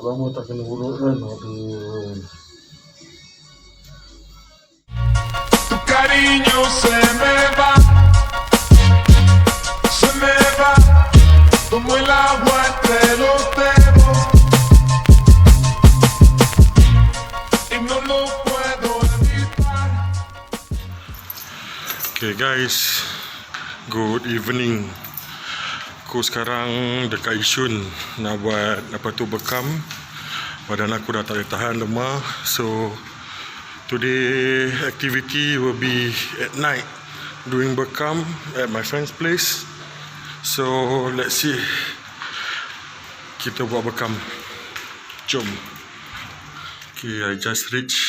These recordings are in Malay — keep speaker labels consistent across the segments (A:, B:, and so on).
A: lama tak kena urut kan. Aduh.
B: Tu cariño se me va como el agua entre los dedos y no lo puedo evitar.
A: Okay guys, good evening. Aku sekarang dekat Yishun nak buat apa tu bekam. Badan aku dah tak boleh tahan lemah. So today activity will be at night doing bekam at my friend's place. So let's see, kita buat bekam. Jom. Okay, I just reach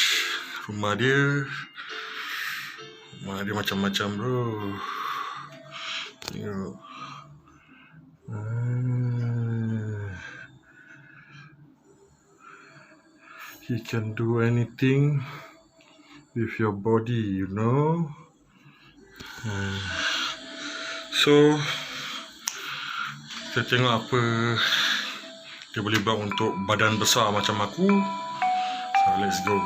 A: rumah dia. Rumah dia macam-macam bro. Tengok. He can do anything with your body, you know. So kita tengok apa dia boleh buat untuk badan besar macam aku. So let's go.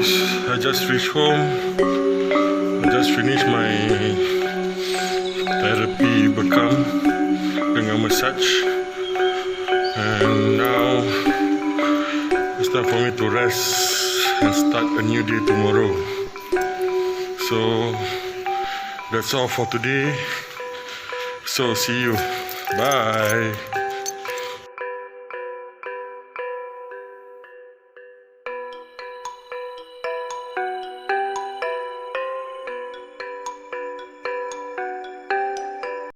A: guys, I just reached home. I just finished my therapy Bekam dengan massage, and now it's time for me to rest and start a new day tomorrow. So that's all for today. So see you. Bye.